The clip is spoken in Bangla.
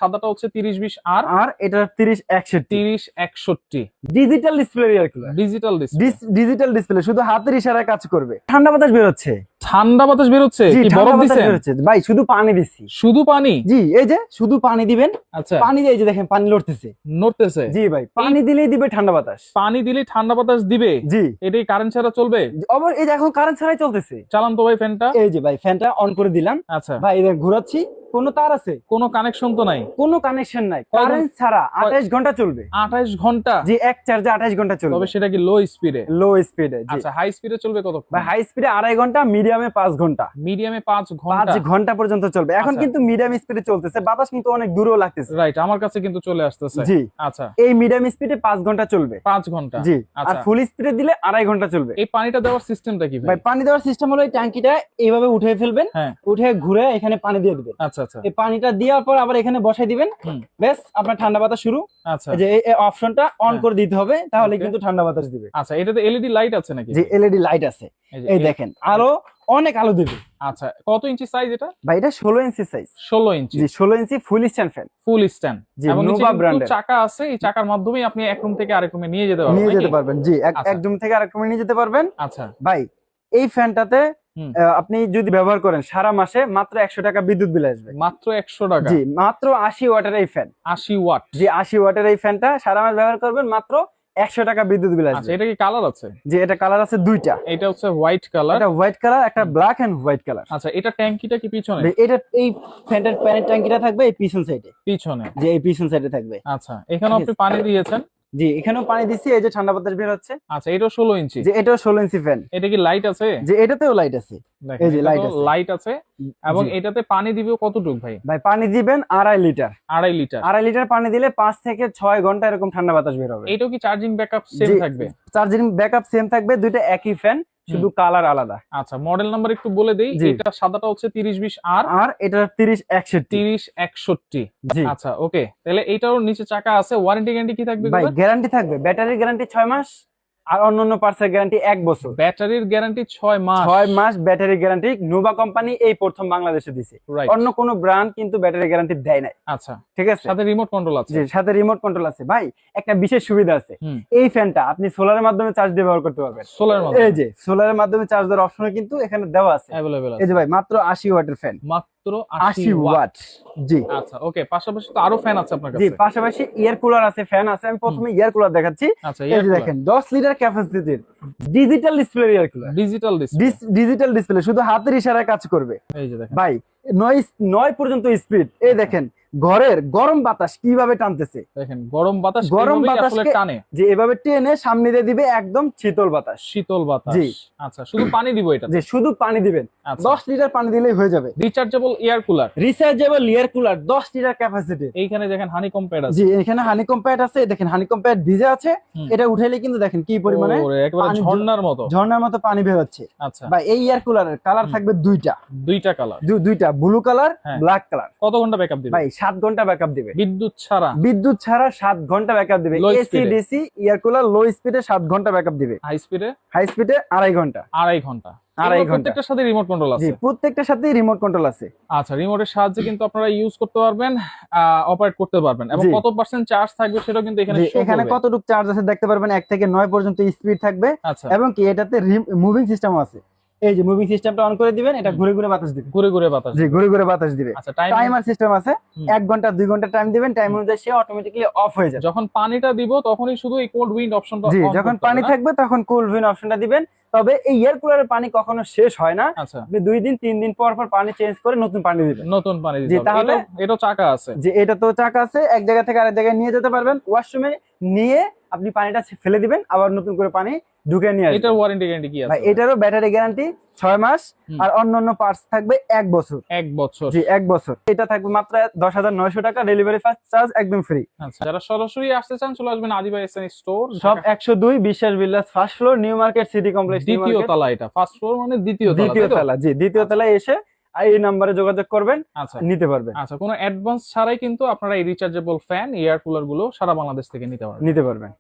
সাদাটা হচ্ছে 30-20 আর আর এটা 30-61 30-61 digital display air cooler. Digital display. Digital display, শুধু হাতের ইশারায় কাজ করবে। ঠান্ডা বাতাস বের হচ্ছে। ঠান্ডা বাতাস বের হচ্ছে? জি, কি ঠান্ডা বরফ বাতাস দিছেন? বের হচ্ছে ভাই, শুধু পানি দিচ্ছি। শুধু পানি? জি, এই যে শুধু পানি দিবেন। আচ্ছা, পানি দিয়ে এই যে দেখেন পানি লড়তেছে। নড়তেছে? জি ভাই, পানি দিলেই দিবে ঠান্ডা বাতাস। পানি দিলে ঠান্ডা বাতাস দিবে? জি, এটাই কারেন্ট ছাড়া চলবে? এই যে এখন কারেন্ট ছাড়াই চলতেছে। চালান তো ভাই ফ্যানটা। এই যে ভাই ফ্যানটা অন করে দিলাম। আচ্ছা ভাই এই ঘোরাচ্ছি, কোনো তার আছে? কোনো কানেকশন তো নাই? কোনো কানেকশন নাই, কারেন্ট ছাড়া 28 ঘন্টা চলবে। 28 ঘন্টা? জি, এক চার্জে 28 ঘন্টা চলবে। তবে সেটা কি লো স্পিডে? লো স্পিডে। জি, আচ্ছা, হাই স্পিডে চলবে কতক্ষণ? ভাই হাই স্পিডে 2.5 ঘন্টা, মিডিয়ামে 5 ঘন্টা। মিডিয়ামে 5 ঘন্টা? 5 ঘন্টা পর্যন্ত চলবে। এখন আচ্ছা। কিন্তু মিডিয়াম স্পিডে চলতেছে, বাতাস কিন্তু অনেক দূরেও লাগতেছে। রাইট, আমার কাছে কিন্তু চলে আসতেছে। জি, আচ্ছা, এই মিডিয়াম স্পিডে 5 ঘন্টা চলবে। 5 ঘন্টা? জি, আর আচ্ছা, ফুল স্পিডে দিলে 2.5 ঘন্টা চলবে। এই পানিটা দেওয়ার সিস্টেমটা কি ভাই ভাই? পানি দেওয়ার সিস্টেম হলো এই ট্যাঙ্কিটা এইভাবে উঠে ফেলবেন, হ্যাঁ, উঠে ঘুরে এখানে পানি দিয়ে দিবেন। আচ্ছা আচ্ছা, এই পানিটা দেওয়ার পর আবার এখানে বসাই দিবেন। হুম, বেশ, আপনার ঠান্ডা বাতাস শুরু। আচ্ছা এই যে এই অপশনটা অন হ্যাঁ। করে দিতে হবে, তাহলে Okay. কিন্তু ঠান্ডা বাতাস দিবে। আচ্ছা, এটাতে এলইডি লাইট আছে নাকি? যে এলইডি লাইট আছে, যে এই দেখেন আরো অনেক আলো দিবে। আচ্ছা, কত ইঞ্চি সাইজ এটা? ভাই এটা 16 ইঞ্চি সাইজ। 16 ইঞ্চি? জি, 16 inch full stand fan. Full stand? জি, এবং নিচে নোভা কিন্তু ব্র্যান্ডের। চাকা আছে, এই চাকার মাধ্যমেই আপনি এক রুম থেকে আরেক রুমে নিয়ে যেতে পারবেন নিয়ে যেতে নাকি? পারবেন। জি, আচ্ছা। এক রুম থেকে আরেক রুমে নিয়ে যেতে পারবেন। আচ্ছা, ভাই এই ফ্যানটাতে হুম, আপনি যদি ব্যবহার করেন সারা মাসে মাত্র 100 টাকা বিদ্যুৎ বিল আসবে। মাত্র 100 টাকা? জি, মাত্র 80 ওয়াটের এই ফ্যান। 80 ওয়াট? জি, 80 ওয়াটের এই ফ্যানটা সারা মাস ব্যবহার করবেন, মাত্র 100 টাকা বিদ্যুৎ বিল আচ্ছা, আসবে। এটা কি কালার আছে? জি, এটা কালার আছে দুইটা। এটা হচ্ছে হোয়াইট কালার, একটা হোয়াইট কালার, একটা ব্ল্যাক এন্ড হোয়াইট কালার। আচ্ছা, এটা ট্যাঙ্কিটা কি পিছনে? এটা এই ফ্যানটার প্যানের ট্যাঙ্কিটা থাকবে এই পিছন সাইডে। পিছনে? যে এই পিছন সাইডে থাকবে। আচ্ছা, এখানে আপনি পানি দিয়েছেন? জি, এখানেও পানি দিচ্ছি, এই যে ঠান্ডা বাতাস বের হচ্ছে। আচ্ছা, এটাও 16 ইঞ্চি? যে এটাও 16 ইঞ্চি ফ্যান। এটা কি লাইট আছে? যে এটাতেও লাইট আছে। দেখেন, এই যে লাইট আছে। লাইট আছে। এবং জি। এটাতে পানি দিবে কতটুক ভাই? ভাই পানি দিবেন 2.5 লিটার। 2.5 লিটার? 2.5 লিটার পানি দিলে 5 থেকে 6 ঘন্টা এরকম ঠান্ডা বাতাস বের হবে। এটাও কি চার্জিং ব্যাকআপ সেম জি, থাকবে? চার্জিং ব্যাকআপ সেম থাকবে, দুইটা একই ফ্যান, শুধু কালার আলাদা। আচ্ছা, মডেল নাম্বার একটু বলে দেই। জি। এটা সাদাটা হচ্ছে 30-20 আর আর এটা 30-61। 30-61। জি আচ্ছা, ওকে, তাহলে এটারও নিচে চাকা আছে। ওয়ারেন্টি গ্যারান্টি কি থাকবে? ভাই গ্যারান্টি থাকবে, ব্যাটারির গ্যারান্টি 6 মাস, আর অন্যান্য পার্টসের গ্যারান্টি 1 বছর। ব্যাটারির গ্যারান্টি 6 মাস? 6 মাস ব্যাটারি গ্যারান্টি নোভা কোম্পানি এই প্রথম বাংলাদেশে দিছে। রাইট। অন্য কোন ব্র্যান্ড কিন্তু ব্যাটারি গ্যারান্টি দেয় নাই। আচ্ছা, ঠিক আছে, সাথে রিমোট কন্ট্রোল আছে? জি, সাথে রিমোট কন্ট্রোল আছে। ভাই একটা বিশেষ সুবিধা আছে, হুম, এই ফ্যানটা আপনি সোলারের মাধ্যমে চার্জ দিয়ে ব্যবহার করতে পারবেন। সোলার মাধ্যমে? এই যে সোলারের মাধ্যমে চার্জ দেওয়ার অপশন কিন্তু এখানে দেওয়া আছে। अवेलेबल এই আছে? যে ভাই মাত্র 80 ওয়াটের ফ্যান। মাত্র 80 80 ওয়াট? ওয়াট। জি, আচ্ছা, ওকে, পাশাপাশি তো আরো ফ্যান আছে আপনার জি, কাছে? পাশাপাশি এয়ার কুলার আছে, ফ্যান আছে। আমি প্রথমে এয়ার কুলার দেখাচ্ছি। আচ্ছা, এই যে দেখেন 10 লিটার ক্যাপাসিটির digital display air cooler. Digital display? Digital display, শুধু হাতের ইশারায় কাজ করবে। এই যে দেখেন ভাই 9 পর্যন্ত স্পিড। এই দেখেন ঘরের গরম বাতাস কিভাবে টানতেছে। দেখেন, গরম বাতাস গরম কিভাবে আসলে বাতাসকে টানে? যে এভাবে টেনে সামনে দিয়ে দিবে, একদম শীতল বাতাস। শীতল বাতাস? জি। আচ্ছা, শুধু পানি দিব এটা? যে শুধু পানি দিবেন, আচ্ছা, 10 লিটার পানি দিলেই হয়ে যাবে। Rechargeable air cooler? Rechargeable air cooler 10 litre capacity. এইখানে দেখেন হানিকম প্যাড আছে? জি, এখানে হানিকম প্যাড আছে। দেখেন হানিকম প্যাড ভিজে আছে, হুম। এটা উঠাইলে কিন্তু দেখেন কি পরিমাণে ওরে, একেবারে পানি ঝর্ণার মতো? ঝর্ণার মতো পানি বের হচ্ছে। আচ্ছা, ভাই এই এয়ার কুলারের কালার থাকবে দুইটা। দুইটা কালার? দুইটা, ব্লু কালার, হ্যাঁ। Black colour. কত ঘন্টা ব্যাকআপ দিবে? ভাই 7 ঘন্টা ব্যাকআপ দিবে। বিদ্যুৎ ছাড়া? বিদ্যুৎ ছাড়া 7 ঘন্টা ব্যাকআপ দিবে। Low এসি speed এ? ডিসি এয়ার কুলার লো স্পিডে 7 ঘন্টা ব্যাকআপ দিবে। হাই স্পিডে? হাই স্পিডে 2.5 ঘন্টা। 2.5 ঘন্টা? 2.5 ঘন্টা। প্রত্যেকটার সাথে রিমোট কন্ট্রোল জি, আছে? প্রত্যেকটার সাথে রিমোট কন্ট্রোল আছে। আচ্ছা, রিমোটের সাহায্যে কিন্তু আপনারা ইউজ করতে পারবেন, অপারেট করতে পারবেন। এবং জি। কত পার্সেন্ট চার্জ থাকবে সেটাও কিন্তু এখানে জি, show এখানে করবে। কতটুকু চার্জ আছে দেখতে পারবেন। 1 থেকে 9 পর্যন্ত স্পিড থাকবে, আচ্ছা, এবং কি এটাতে মুভিং সিস্টেম আছে। এই যে মুভিং সিস্টেমটা অন করে দিবেন, এটা ঘুরে ঘুরে বাতাস দিবে। ঘুরে ঘুরে বাতাস? জি, ঘুরে ঘুরে বাতাস দিবে। আচ্ছা, টাইম? টাইমার সিস্টেম আছে, হুম। 1 ঘন্টা 2 ঘন্টা টাইম দিবেন, টাইম অনুযায়ী সে অটোমেটিক্যালি অফ হয়ে যাবে। যখন পানিটা দিব তখনই শুধু এই কোল্ড উইন্ড অপশনটা জি, অন যখন করতে পানি হবে না? থাকবে তখন কুল ভিন অপশনটা দিবেন। তবে এই এয়ার কুলারের পানি কখনো শেষ হয় না, আচ্ছা, আপনি 2 দিন 3 দিন পর পর পানি চেঞ্জ করে নতুন পানি দিবেন। নতুন পানি জি, দিতে হবে। তাহলে এটাও চাকা আছে? যে এটা তো চাকা আছে, এক জায়গা থেকে আরেক জায়গায় নিয়ে যেতে পারবেন। ওয়াশরুমে নিয়ে আপনি পানিটা ফেলে দিবেন, আবার নতুন করে পানি ঢুকে নিয়ে আসবেন। এটার ওয়ারেন্টি গ্যারান্টি কি ভাই আছে? এটারও ব্যাটারি গ্যারান্টি 6 মাস, হুম। আর অন্যান্য পার্টস থাকবে 1 বছর। 1 বছর? জি, 1 বছর। এটা থাকবে মাত্র 10,900 টাকা, ডেলিভারি চার্জ একদম ফ্রি। আচ্ছা, যারা সরাসরি আসতে চান চলে আসবেন আদিবা এসএন স্টোর, সব 102 বিশ্বাস builders, first floor, new market city complex. দ্বিতীয় তলা। এটা ফার্স্ট ফ্লোর মানে দ্বিতীয় তলা? দ্বিতীয় তাই তো? তলা। জি, দ্বিতীয় তলায় এসে এই নম্বরে যোগাযোগ করবেন, আচ্ছা, নিতে পারবেন। আচ্ছা, কোনো অ্যাডভান্স ছাড়াই কিন্তু আপনারা এই রিচার্জেবল ফ্যান, এয়ার কুলার গুলো সারা বাংলাদেশ থেকে নিতে পারবেন। নিতে পারবেন।